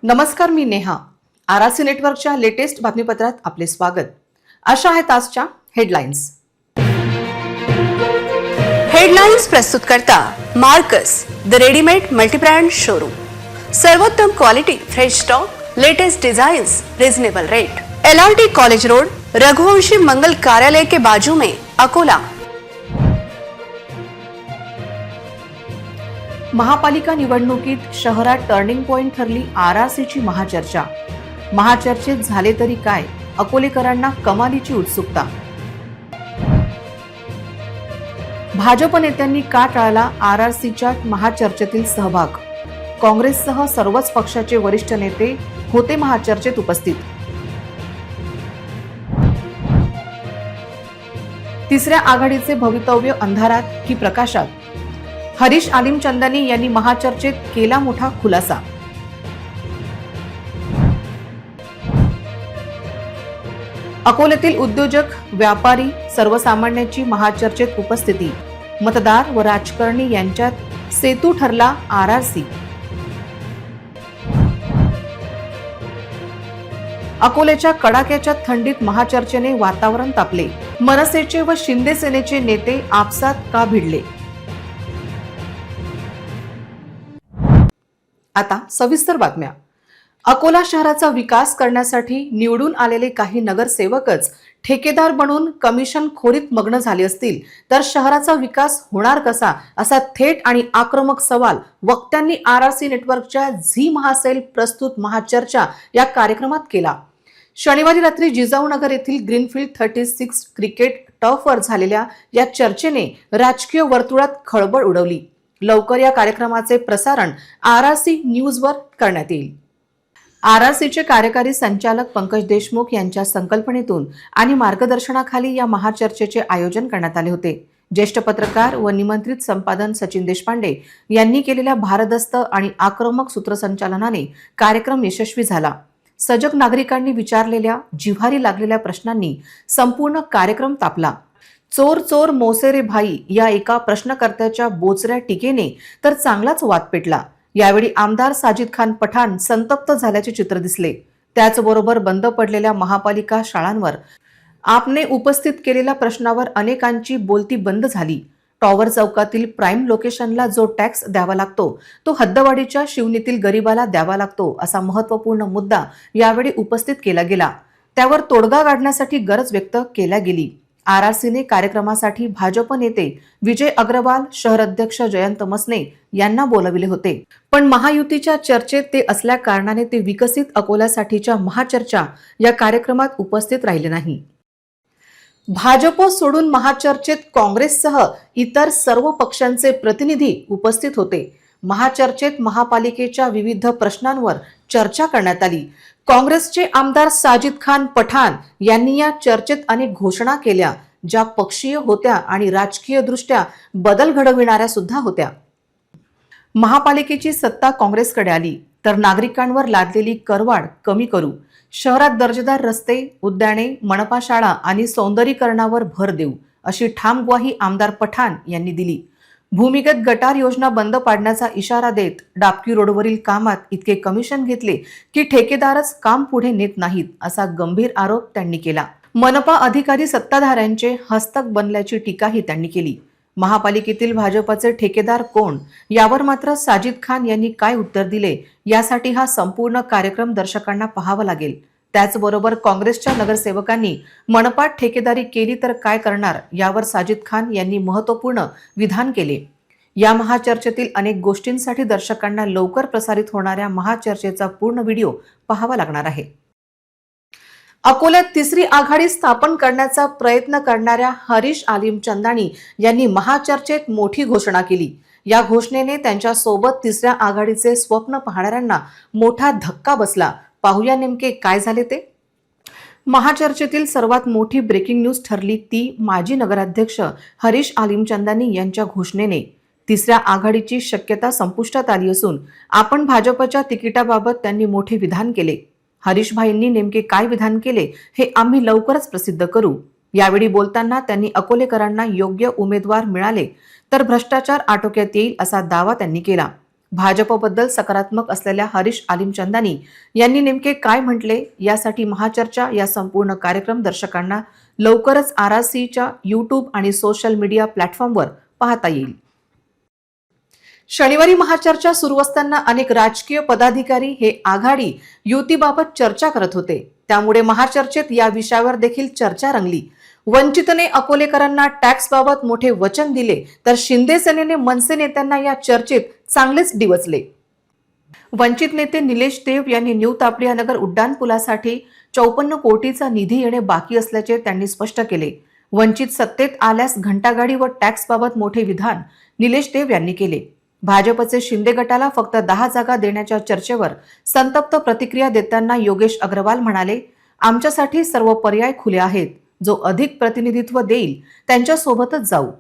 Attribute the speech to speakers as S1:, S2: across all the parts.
S1: नमस्कार, मी नेहा. आरआरसी नेटवर्कच्या लेटेस्ट बातमीपत्रात आपले स्वागत. अशा आहेत आजच्या हेडलाईन्स.
S2: हेडलाईन्स प्रस्तुत करता Marcus the readymade multibrand showroom. सर्वोत्तम quality, fresh stock, latest designs, reasonable rate. LRT college road, Raghuvanshi Mangal Karyalay के बाजू में, अकोला.
S1: महापालिका निवडणुकीत शहरात टर्निंग पॉइंट ठरली आरआरसीची महाचर्चा. महाचर्चेत झाले तरी काय, अकोलेकरांना कमालीची उत्सुकता. भाजप नेत्यांनी का टाळला आरआरसीच्या महाचर्चेतील सहभाग. काँग्रेससह सर्वच पक्षाचे वरिष्ठ नेते होते महाचर्चेत उपस्थित. तिसऱ्या आघाडीचे भवितव्य अंधारात की प्रकाशात, हरीश आलिमचंदानी यांनी महाचर्चेत केला मोठा खुलासा. अकोल्यातील उद्योजक, व्यापारी, सर्वसामान्यांची महाचर्चेत उपस्थिती. मतदार व राजकारणी यांच्यात सेतू ठरला आरआरसी. अकोल्याच्या कडाक्याच्या थंडीत महाचर्चेने वातावरण तापले. मनसेचे व शिंदे सेनेचे नेते आपसात का भिडले. आता सविस्तर बातम्या. अकोला शहराचा विकास करण्यासाठी निवडून आलेले काही नगरसेवकच ठेकेदार बनून कमिशन खोरीत मग्न झाले असतील तर शहराचा विकास होणार कसा, असा थेट आणि आक्रमक सवाल वक्त्यांनी आरआरसी नेटवर्कच्या झी महासेल प्रस्तुत महाचर्चा या कार्यक्रमात केला. शनिवारी रात्री जिजाऊनगर येथील ग्रीनफील्ड 36 क्रिकेट टर्फवर झालेल्या या चर्चेने राजकीय वर्तुळात खळबळ उडवली. लवकर या कार्यक्रमाचे प्रसारण आरआरसी न्यूजवर करण्यात येईल. आरआरसीचे कार्यकारी संचालक पंकज देशमुख यांच्या संकल्पनेतून आणि मार्गदर्शनाखाली या महाचर्चेचे आयोजन करण्यात आले होते. ज्येष्ठ पत्रकार व निमंत्रित संपादन सचिन देशपांडे यांनी केलेल्या भारदस्त आणि आक्रमक सूत्रसंचालनाने कार्यक्रम यशस्वी झाला. सजग नागरिकांनी विचारलेल्या, जिव्हारी लागलेल्या प्रश्नांनी संपूर्ण कार्यक्रम तापला. चोर चोर मोसेरे भाई या एका प्रश्नकर्त्याच्या बोचऱ्या टीकेने तर चांगलाच वाद पेटला. यावेळी आमदार साजिद खान पठाण संतप्त झाल्याचे चित्र दिसले. त्याचबरोबर बंद पडलेल्या महापालिका शाळांवर आपने उपस्थित केलेल्या प्रश्नावर अनेकांची बोलती बंद झाली. टॉवर चौकातील प्राईम लोकेशनला जो टॅक्स द्यावा लागतो तो हद्दवाढीच्या शिवणीतील गरिबाला द्यावा लागतो, असा महत्त्वपूर्ण मुद्दा यावेळी उपस्थित केला गेला. त्यावर तोडगा काढण्यासाठी गरज व्यक्त केल्या गेली. आरआरसीने कार्यक्रमासाठी भाजप नेते विजय अग्रवाल, शहर अध्यक्ष जयंत मसने यांना बोलविले होते. पण महायुतीच्या चर्चेत ते असल्या कारणाने ते विकसित अकोल्यासाठीच्या महाचर्चा या कार्यक्रमात उपस्थित राहिले नाही. भाजप सोडून महाचर्चेत काँग्रेससह इतर सर्व पक्षांचे प्रतिनिधी उपस्थित होते. महाचर्चेत महापालिकेच्या विविध प्रश्नांवर चर्चा करण्यात आली. काँग्रेसचे आमदार साजिद खान पठाण यांनी या चर्चेत अनेक घोषणा केल्या, ज्या पक्षीय होत्या आणि राजकीय दृष्ट्या बदल घडविणाऱ्या सुद्धा होत्या. महापालिकेची सत्ता काँग्रेसकडे आली तर नागरिकांवर लादलेली करवाढ कमी करू, शहरात दर्जेदार रस्ते, उद्याने, मनपा शाळा आणि सौंदर्यीकरणावर भर देऊ, अशी ठाम ग्वाही आमदार पठाण यांनी दिली. भूमिगत गटार योजना बंद पाडण्याचा इशारा देत डाबकी रोडवरील कामात इतके कमिशन घेतले की ठेकेदारच काम पुढे नेत नाहीत, असा गंभीर आरोप त्यांनी केला. मनपा अधिकारी सत्ताधाऱ्यांचे हस्तक बनल्याची टीकाही त्यांनी केली. महापालिकेतील भाजपचे ठेकेदार कोण, यावर मात्र साजिद खान यांनी काय उत्तर दिले, यासाठी हा संपूर्ण कार्यक्रम दर्शकांना पाहावा लागेल. त्याचबरोबर काँग्रेसच्या नगरसेवकांनी मनपात ठेकेदारी केली तर काय करणार, यावर साजिद खान यांनी महत्त्वपूर्ण विधान केले. या महाचर्चेतील अनेक गोष्टींसाठी दर्शकांना लवकर प्रसारित होणाऱ्या महाचर्चेचा पूर्ण व्हिडिओ पाहावा लागणार आहे. अकोल्यात तिसरी आघाडी स्थापन करण्याचा प्रयत्न करणाऱ्या हरीश आलिमचंदानी यांनी महाचर्चेत मोठी घोषणा केली. या घोषणेने त्यांच्या सोबत तिसऱ्या आघाडीचे स्वप्न पाहणाऱ्यांना मोठा धक्का बसला. पाहूया नेमके काय झाले ते. महाचर्चेतील सर्वात मोठी ब्रेकिंग न्यूज ठरली ती माजी नगराध्यक्ष हरीश आलिमचंदानी यांच्या घोषणेने. तिसऱ्या आघाडीची शक्यता संपुष्टात आली असून आपण भाजपच्या तिकिटाबाबत त्यांनी मोठे विधान केले. हरीश भाईंनी नेमके काय विधान केले हे आम्ही लवकरच प्रसिद्ध करू. यावेळी बोलताना त्यांनी अकोलेकरांना योग्य उमेदवार मिळाले तर भ्रष्टाचार आटोक्यात येईल, असा दावा त्यांनी केला. भाजपबद्दल सकारात्मक असलेल्या हरीश आलिमचंदानी यांनी नेमके काय म्हटले, यासाठी महाचर्चा या संपूर्ण कार्यक्रम दर्शकांना लवकरच RRCच्या YouTube आणि सोशल मीडिया प्लॅटफॉर्मवर पाहता येईल. शनिवारी महाचर्चा सुरू असताना अनेक राजकीय पदाधिकारी हे आघाडी युतीबाबत चर्चा करत होते. त्यामुळे महाचर्चेत या विषयावर देखील चर्चा रंगली. वंचितने अकोलेकरांना टॅक्सबाबत मोठे वचन दिले, तर शिंदे सेनेने मनसे नेत्यांना या चर्चेत चांगलेच डिवचले. वंचित नेते निलेश देव यांनी न्यू तापडिया नगर उड्डाणपुलासाठी 54 कोटीचा निधी येणे बाकी असल्याचे त्यांनी स्पष्ट केले. वंचित सत्तेत आल्यास घंटागाडी व टॅक्सबाबत मोठे विधान निलेश देव यांनी केले. भाजपचे शिंदे गटाला फक्त 10 जागा देण्याच्या चर्चेवर संतप्त प्रतिक्रिया देताना योगेश अग्रवाल म्हणाले, आमच्यासाठी सर्व पर्याय खुले आहेत. जो अधिक प्रतिनिधित्व देईल त्यांच्या सोबतच जाऊ.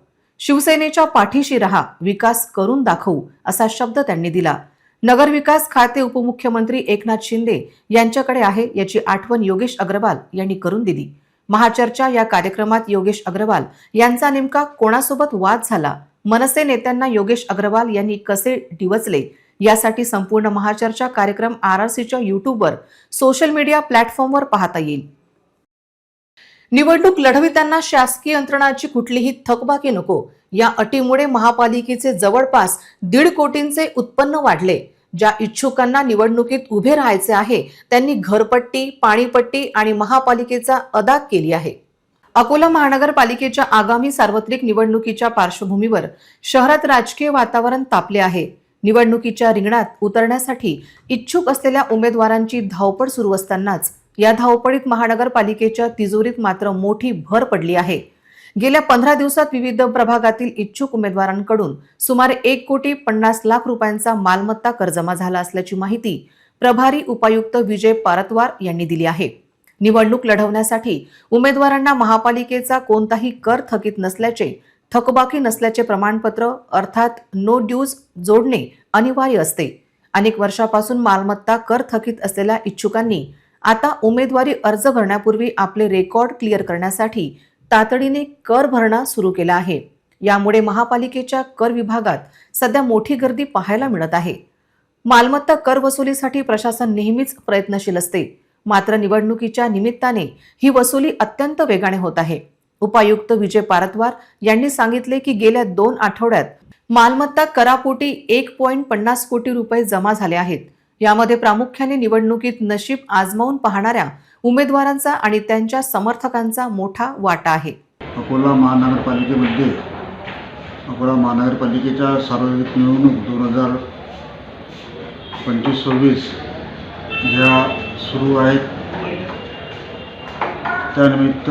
S1: शिवसेनेच्या पाठीशी रहा, विकास करून दाखवू, असा शब्द त्यांनी दिला. नगर विकास खाते उपमुख्यमंत्री एकनाथ शिंदे यांच्याकडे आहे, याची आठवण योगेश अग्रवाल यांनी करून दिली. महाचर्चा या कार्यक्रमात योगेश अग्रवाल यांचा नेमका कोणासोबत वाद झाला, मनसे नेत्यांना योगेश अग्रवाल यांनी कसे डिवचले, यासाठी संपूर्ण महाचर्चा कार्यक्रम RRCच्या YouTubeवर सोशल मीडिया प्लॅटफॉर्मवर पाहता येईल. निवडणूक लढविताना शासकीय यंत्रणाची कुठलीही थकबाकी नको, या अटीमुळे महापालिकेचे जवळपास 1.5 कोटींचे उत्पन्न वाढले. ज्या इच्छुकांना निवडणुकीत उभे राहायचे आहे त्यांनी घरपट्टी, पाणीपट्टी आणि महापालिकेचा अदा केली आहे. अकोला महानगरपालिकेच्या आगामी सार्वत्रिक निवडणुकीच्या पार्श्वभूमीवर शहरात राजकीय वातावरण तापले आहे. निवडणुकीच्या रिंगणात उतरण्यासाठी इच्छुक असलेल्या उमेदवारांची धावपळ सुरू असतानाच या धावपळीत महानगरपालिकेच्या तिजोरीत मात्र मोठी भर पडली आहे. गेल्या 15 दिवसात विविध प्रभागातील इच्छुक उमेदवारांकडून सुमारे 1,50,00,000 रुपयांचा मालमत्ता कर जमा झाला असल्याची माहिती प्रभारी उपायुक्त विजय पारतवार यांनी दिली आहे. निवडणूक लढवण्यासाठी उमेदवारांना महापालिकेचा कोणताही कर थकीत नसल्याचे, थकबाकी नसल्याचे प्रमाणपत्र अर्थात नो ड्यूज जोडणे अनिवार्य असते. अनेक वर्षापासून मालमत्ता कर थकीत असलेल्या इच्छुकांनी आता उमेदवारी अर्ज भरण्यापूर्वी आपले रेकॉर्ड क्लिअर करण्यासाठी तातडीने कर भरणा सुरू केला आहे. यामुळे महापालिकेच्या कर विभागात सध्या मोठी गर्दी पाहायला मिळत आहे. मालमत्ता कर वसुलीसाठी प्रशासन नेहमीच प्रयत्नशील असते, मात्र निवडणुकीच्या निमित्ताने ही वसुली अत्यंत वेगाने होत आहे. उपायुक्त विजय पारतवार यांनी सांगितले की गेल्या 2 आठवड्यात मालमत्ता करापोटी 1.50 कोटी रुपये जमा झाले आहेत. यामध्ये प्रामुख्याने निवडणुकीत नशीब आजमावून पाहणाऱ्या उमेदवारांचा आणि त्यांच्या समर्थकांचा मोठा वाटा आहे.
S3: अकोला महानगरपालिकेमध्ये अकोला महानगरपालिकेच्या सार्वत्रिक निवडणूक 2025-26 ज्या सुरू आहेत, त्यानिमित्त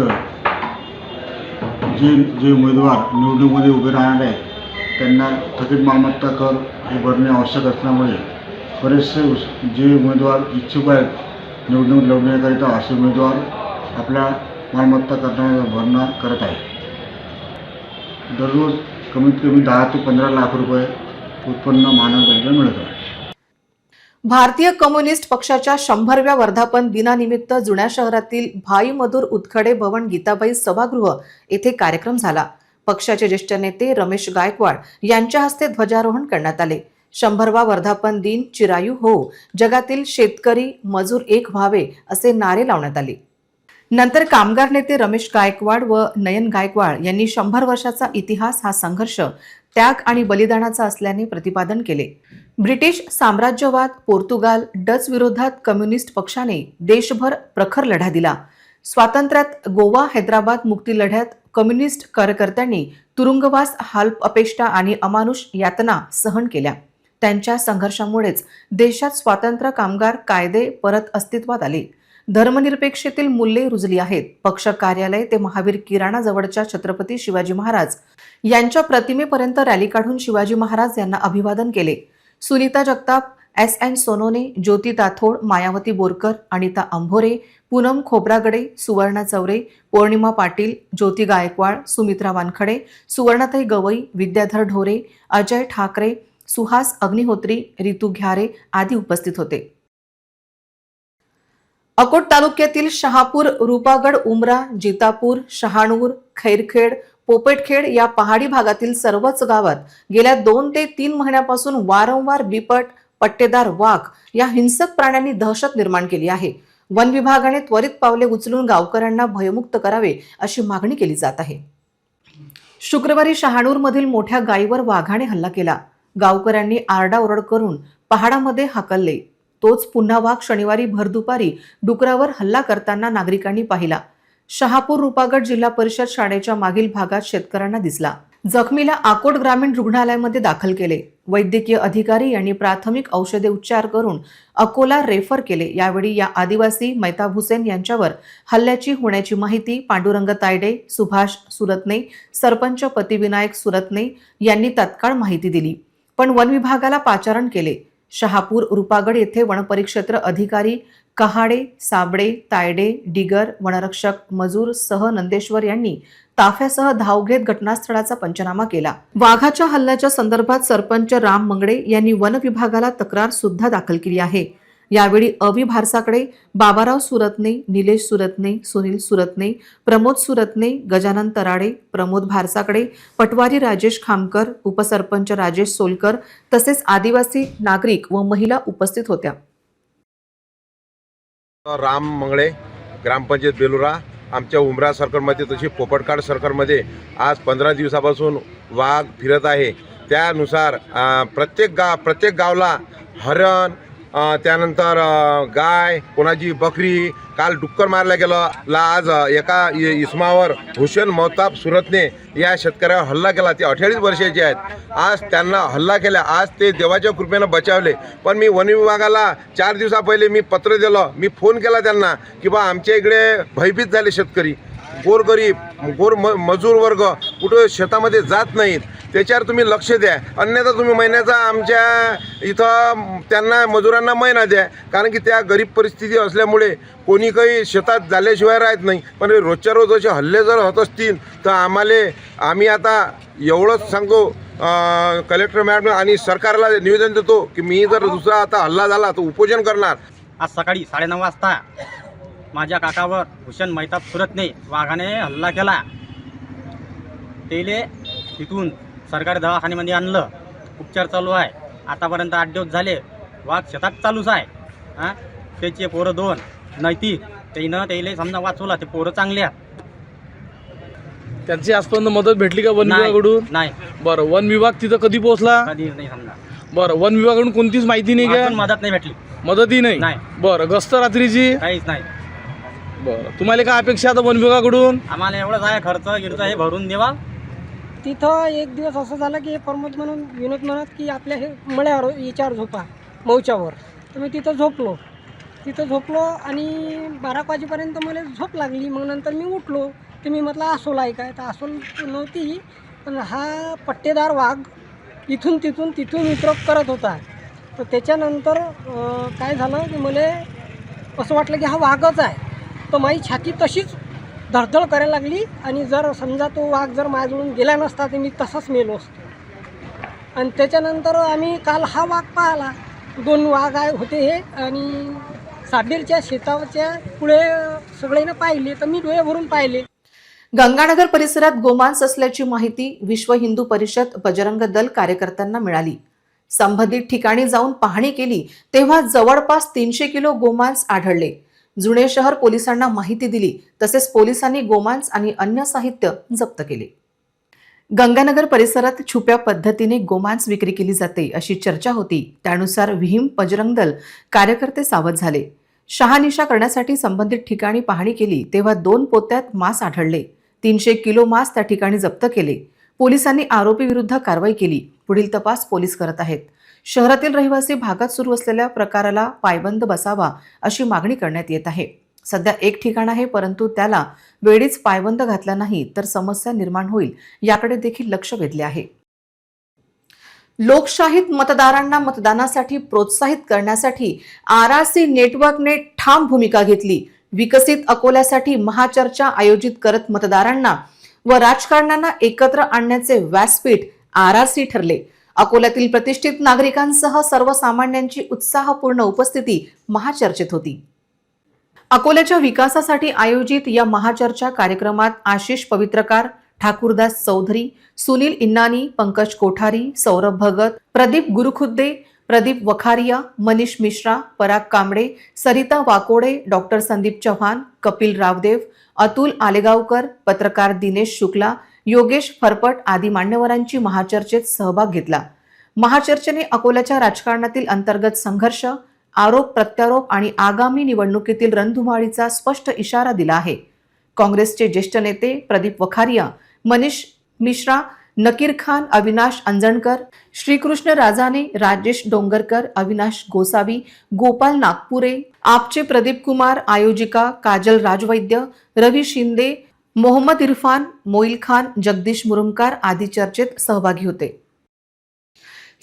S3: जे उमेदवार निवडणुकीमध्ये उभे राहणार आहेत त्यांना थकीत मालमत्ता कर हे भरणे आवश्यक असल्यामुळे बरेचसे जे उमेदवार इच्छुक आहेत निवडणूक लढवण्याकरिता असे उमेदवार आपल्या मालमत्ता भरणा करत आहेत. दररोज कमीत कमी 10 ते 15 लाख रुपये उत्पन्न महानगरपालिकेला मिळत आहे.
S1: भारतीय कम्युनिस्ट पक्षाच्या 100व्या वर्धापन दिनानिमित्त जुन्या शहरातील भाई मधुर उतखडे भवन गीताबाई सभागृह येथे कार्यक्रम झाला. पक्षाचे ज्येष्ठ नेते रमेश गायकवाड यांच्या हस्ते ध्वजारोहण करण्यात आले. 100वा वर्धापन दिन चिरायू हो, जगातील शेतकरी मजूर एक व्हावे असे नारे लावण्यात आले. नंतर कामगार नेते रमेश गायकवाड व नयन गायकवाड यांनी 100 वर्षाचा इतिहास हा संघर्ष, त्याग आणि बलिदानाचा असल्याने प्रतिपादन केले. ब्रिटिश साम्राज्यवाद, पोर्तुगाल, डच विरोधात कम्युनिस्ट पक्षाने देशभर प्रखर लढा दिला. स्वातंत्र्यात गोवा, हैदराबाद मुक्ती लढ्यात कम्युनिस्ट कार्यकर्त्यांनी तुरुंगवास, हाल अपेष्टा आणि अमानुष यातना सहन केल्या. त्यांच्या संघर्षामुळेच देशात स्वातंत्र्य, कामगार कायदे परत अस्तित्वात आले. धर्मनिरपेक्षतेतील मूल्ये रुजली आहेत. पक्ष कार्यालय ते महावीर किराणा जवळच्या छत्रपती शिवाजी महाराज यांच्या प्रतिमेपर्यंत रॅली काढून शिवाजी महाराज यांना अभिवादन केले. सुनीता जगताप, SN सोनोने, ज्योती ताथोड, मायावती बोरकर, अनिता अंभोरे, पूनम खोब्रागडे, सुवर्णा चौरे, पौर्णिमा पाटील, ज्योती गायकवाड, सुमित्रा वानखडे, सुवर्णाताई गवई, विद्याधर ढोरे, अजय ठाकरे, सुहास अग्निहोत्री, रितू घ्यारे आदी उपस्थित होते. अकोट तालुक्यातील शहापूर, रूपागड, उमरा, जितापूर, शहाणूर, खैरखेड, पोपेटखेड या पहाडी भागातील सर्वच गावात गेल्या 2 ते 3 महिन्यापासून वारंवार बिबट, पट्टेदार वाघ या हिंसक प्राण्यांनी दहशत निर्माण केली आहे. वन विभागाने त्वरित पावले उचलून गावकऱ्यांना भयमुक्त करावे अशी मागणी केली जात आहे. शुक्रवारी शहाणूरमधील मोठ्या गायीवर वाघाने हल्ला केला. गावकऱ्यांनी आरडाओरड करून पहाडामध्ये हाकलले. तोच पुन्हा वाघ शनिवारी भरदुपारी डुकरावर हल्ला करताना नागरिकांनी पाहिला. शहापूर रूपागड जिल्हा परिषद शाळेच्या मागील भागात शेतकऱ्यांना दिसला. जखमीला आकोट ग्रामीण रुग्णालयामध्ये दाखल केले. वैद्यकीय अधिकारी यांनी प्राथमिक औषधे उपचार करून अकोला रेफर केले. यावेळी या आदिवासी मैताब हुसेन यांच्यावर हल्ल्याची होण्याची माहिती पांडुरंग तायडे, सुभाष सुरतने, सरपंच पतिविनायक सुरतने यांनी तत्काळ माहिती दिली, पण वन विभागाला पाचारण केले. शहापूर रूपागड येथे वनपरिक्षेत्र अधिकारी कहाडे, साबडे, तायडे, डिगर, वनरक्षक मजूर सह नंदेश्वर यांनी ताफ्यासह धाव घेत घटनास्थळाचा पंचनामा केला. वाघाच्या हल्ल्याच्या संदर्भात सरपंच राम मंगडे यांनी वन विभागाला तक्रार सुद्धा दाखल केली आहे. यावेळी अवी भारसाकडे, बाबाराव सुरतने, निलेश सुरतने, सुनील सुरतने, प्रमोद सुरतने, गजानन तराडे, प्रमोद भारसाकडे, पटवारी राजेश खामकर, उपसरपंच राजेश सोलकर तसेच आदिवासी नागरिक व महिला उपस्थित होत्या.
S4: राम मंगळे, ग्रामपंचायत बेलुरा. आमच्या उमरा सर्कलमध्ये तशी पोपटकाड सर्कलमध्ये आज 15 दिवसापासून वाघ फिरत आहे. त्यानुसार प्रत्येक गावला हरण, त्यानंतर गाय, कोणाची बकरी, काल डुक्कर मारला गेला. आज एका इसमावर हुसेन महताब सुरतने या शेतकऱ्यावर हल्ला केला. ते 28 वर्षाचे आहेत. आज त्यांना हल्ला केला. आज ते देवाच्या कृपेनं बचावले. पण मी वन विभागाला 4 दिवसा पहिले मी पत्र दिलं, मी फोन केला त्यांना की बा आमच्या इकडे भयभीत झाले शेतकरी, गोर मजूर वर्ग कुठं शेतामध्ये जात नाहीत, त्याच्यावर तुम्ही लक्ष द्या. अन्यथा तुम्ही महिन्याचा आमच्या इथं त्यांना मजुरांना महिना द्या, कारण की त्या गरीब परिस्थिती असल्यामुळे कोणी काही शेतात झाल्याशिवाय राहत नाही. पण रोजच्या रोज असे हल्ले जर होत असतील तर आम्ही आता एवढंच सांगतो, कलेक्टर मॅडम आणि सरकारला निवेदन देतो की मी जर दुसरा आता हल्ला झाला तर उपोषण करणार.
S5: आज सकाळी 9:30 वाजता माझ्या काकावर हुसेन मैताब सुरतने वाघाने हल्ला केला. तेले तिथून सरकारी दवाखान्यामध्ये आणलं, उपचार चालू आहे. आतापर्यंत 8 दिवस झाले वाघ शेतात चालूच आहे. त्याचे पोरं 2 नैतिक, त्याला समजा वाचवला. ते पोरं चांगले आहेत.
S6: त्यांची आजपर्यंत मदत भेटली का वन विभागाकडून?
S5: नाही.
S6: बरं, वन विभाग तिथं कधी पोहोचला?
S5: कधी नाही समजा.
S6: बरं, वन विभागाकडून कोणतीच माहिती नाही का?
S5: मदत नाही भेटली.
S6: मदतही नाही?
S5: नाही.
S6: बरं, गस्त रात्रीची?
S5: काहीच नाही.
S6: बरं, तुम्हाला काय अपेक्षा आता वन विभागाकडून?
S5: आम्हाला एवढंच आहे, खर्च हे भरून देवा.
S7: तिथं एक दिवस असं झालं की हे प्रमोद म्हणून विनोद म्हणत की आपल्या हे मळ्यावर याच्यावर झोपा मौच्यावर. तर मी तिथं झोपलो आणि 12 वाजेपर्यंत मला झोप लागली. मग नंतर मी उठलो. तर मी म्हटलं आसोल आहे काय? तर आसोल नव्हती, पण हा पट्टेदार वाघ इथून तिथून वितरक करत होता. तर त्याच्यानंतर काय झालं की मला असं वाटलं की हा वाघच आहे. तर माझी छाती तशीच धडधड करायला लागली आणि जर समजा तो वाघ जर माझ्याजवळून गेला नसता तर मी तसाच मेलो असतो. आणि त्याच्यानंतर आम्ही काल हा वाघ पाहिला. 2 वाघ होते हे आणि साबेरच्या शेताच्या पुढे सगळ्यांना पाहिले. तर मी डोळे भरून पाहिले.
S1: गंगानगर परिसरात गोमांस असल्याची माहिती विश्व हिंदू परिषद बजरंग दल कार्यकर्त्यांना मिळाली. संबंधित ठिकाणी जाऊन पाहणी केली तेव्हा जवळपास 300 किलो गोमांस आढळले. जुने शहर पोलिसांना माहिती दिली, तसेच पोलिसांनी गोमांस आणि अन्य साहित्य जप्त केले. गंगानगर परिसरात छुप्या पद्धतीने गोमांस विक्री केली जाते अशी चर्चा होती. त्यानुसार विहीम बजरंग दल कार्यकर्ते सावध झाले. शहानिशा करण्यासाठी संबंधित ठिकाणी पाहणी केली तेव्हा 2 पोत्यात मांस आढळले. 300 किलो मांस त्या ठिकाणी जप्त केले. पोलिसांनी आरोपी विरुद्ध कारवाई केली. पुढील तपास पोलीस करत आहेत. शहरातील रहिवासी भागात सुरू असलेल्या प्रकाराला पायबंद बसावा अशी मागणी करण्यात येत आहे. सध्या एक ठिकाण आहे, परंतु त्याला वेळीच पायबंद घातला नाही तर समस्या निर्माण होईल याकडे देखील लक्ष वेधले आहे. लोकशाहीत मतदारांना मतदानासाठी प्रोत्साहित करण्यासाठी आरआरसी नेटवर्कने ठाम भूमिका घेतली. विकसित अकोल्यासाठी महाचर्चा आयोजित करत मतदारांना व राजकारण्यांना एकत्र आणण्याचे व्यासपीठ आरआरसी ठरले. अकोल्यातील प्रतिष्ठित नागरिकांसह सर्वसामान्यांची उत्साहपूर्ण उपस्थिती महाचर्चेत होती. अकोल्याच्या विकासासाठी आयोजित या महाचर्चा कार्यक्रमात आशिष पवित्रकार, ठाकूरदास चौधरी, सुनील इन्नानी, पंकज कोठारी, सौरभ भगत, प्रदीप गुरुखुद्दे, प्रदीप वखारिया, मनीष मिश्रा, पराग कांबळे, सरिता वाकोडे, डॉक्टर संदीप चव्हाण, कपिल रावदेव, अतुल आलेगावकर, पत्रकार दिनेश शुक्ला, योगेश फरपट आदी मान्यवरांची महाचर्चेत सहभाग घेतला. महाचर्चेने अकोल्याच्या राजकारणातील अंतर्गत संघर्ष, आरोप प्रत्यारोप आणि आगामी निवडणुकीतील रणधुमाळीचा स्पष्ट इशारा दिला आहे. काँग्रेसचे ज्येष्ठ नेते प्रदीप वखारिया, मनीष मिश्रा, नकीर खान, अविनाश अंजणकर, श्रीकृष्ण राजाने, राजेश डोंगरकर, अविनाश गोसावी, गोपाल नागपुरे, आपचे प्रदीप कुमार, आयोजिका काजल राजवैद्य, रवी शिंदे, मोहम्मद इरफान, मोईल खान, जगदीश मुरुमकार आदी चर्चेत सहभागी होते.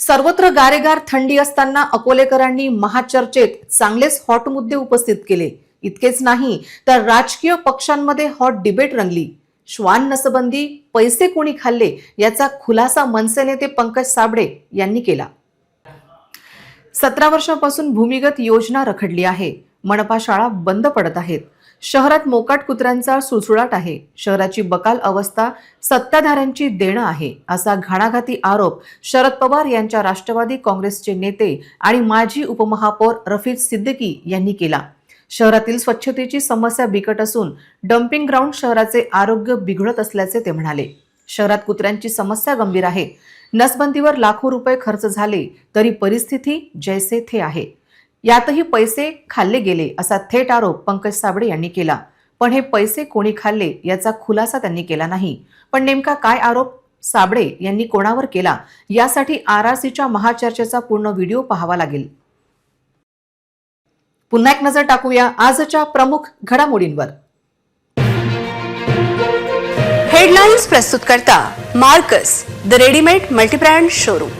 S1: सर्वत्र गारेगार थंडी असताना अकोलेकरांनी महाचर्चेत चांगलेच हॉट मुद्दे उपस्थित केले. इतकेच नाही तर राजकीय पक्षांमध्ये हॉट डिबेट रंगली. श्वान नसबंदी पैसे कोणी खाल्ले याचा खुलासा मनसे नेते पंकज साबळे यांनी केला. 17 वर्षांपासून भूमिगत योजना रखडली आहे. मनपा शाळा बंद पडत आहेत. शहरात मोकाट कुत्र्यांचा सुळसुळाट आहे. शहराची बकाल अवस्था सत्ताधाऱ्यांची देणं आहे, असा घणाघाती आरोप शरद पवार यांच्या राष्ट्रवादी काँग्रेसचे नेते आणि माजी उपमहापौर रफीक सिद्दीकी यांनी केला. शहरातील स्वच्छतेची समस्या बिकट असून डम्पिंग ग्राउंड शहराचे आरोग्य बिघडत असल्याचे ते म्हणाले. शहरात कुत्र्यांची समस्या गंभीर आहे. नसबंदीवर लाखो रुपये खर्च झाले तरी परिस्थिती जैसे थे आहे. यातही पैसे खाल्ले गेले असा थेट आरोप पंकज साबळे यांनी केला. पण हे पैसे कोणी खाल्ले याचा खुलासा त्यांनी केला नाही. पण नेमका काय आरोप साबळे यांनी कोणावर केला यासाठी आरआरसीच्या महाचर्चेचा पूर्ण व्हिडिओ पाहावा लागेल. पुन्हा एक नजर टाकूया आजच्या प्रमुख घडामोडींवर.
S2: हेडलाइन्स प्रस्तुत करता Marcus the readymade multibrand showroom.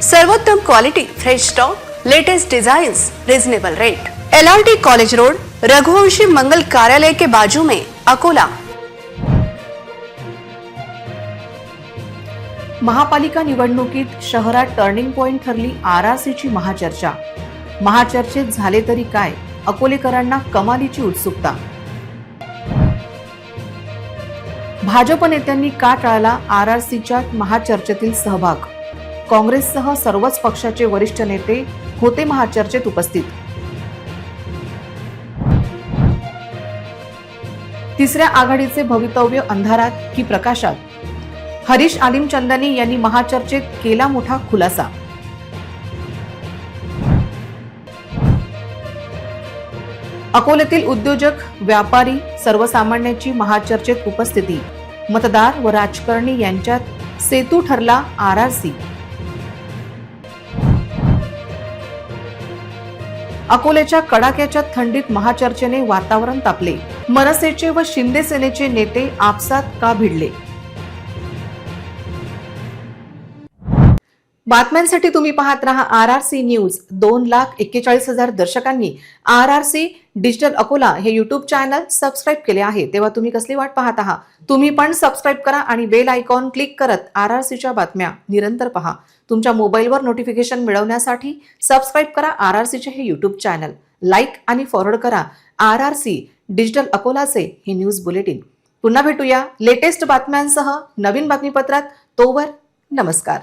S2: सर्वोत्तम quality, fresh stock, latest designs, reasonable rate. LRT college road, Raghuvanshi Mangal Karyalay के बाजू में, अकोला.
S1: महापालिका निवडणुकीत शहरात टर्निंग पॉइंट ठरली आरआरसीची महाचर्चा. महाचर्चेत झाले तरी काय, अकोलेकरांना कमालीची उत्सुकता. भाजप नेत्यांनी का टाळला आरआरसीच्या महाचर्चेतील सहभाग. काँग्रेससह सर्वच पक्षाचे वरिष्ठ नेते होते महाचर्चेत उपस्थित. तिसऱ्या आघाडीचे भवितव्य अंधारात की प्रकाशात. हरीश आलिमचंदानी यांनी महाचर्चेत केला मोठा खुलासा. अकोल्यातील उद्योजक, व्यापारी, सर्वसामान्यांची महाचर्चेत उपस्थिती. मतदार व राजकारणी यांच्यात सेतू ठरला आरआरसी. अकोल्याच्या कडाक्याच्या थंडीत महाचर्चेने वातावरण तापले. मनसेचे व शिंदे सेनेचे नेते आपसात का भिडले. बातम्यांसाठी तुम्ही पाहत रहा आरआरसी न्यूज. 2,41,000 दर्शकांनी आरआरसी डिजिटल अकोला हे युट्यूब चॅनल सबस्क्राईब केले आहे. तेव्हा तुम्ही कसली वाट पाहत आहात. तुम्ही पण सबस्क्राईब करा आणि बेल आयकॉन क्लिक करत आरआरसीच्या बातम्या निरंतर पहा. तुमच्या मोबाईलवर नोटिफिकेशन मिळवण्यासाठी सबस्क्राईब करा आरआरसीचे हे युट्यूब चॅनल. लाईक आणि फॉरवर्ड करा आरआरसी डिजिटल अकोलाचे हे न्यूज बुलेटिन. पुन्हा भेटूया लेटेस्ट बातम्यांसह नवीन बातमीपत्रात. तोवर नमस्कार.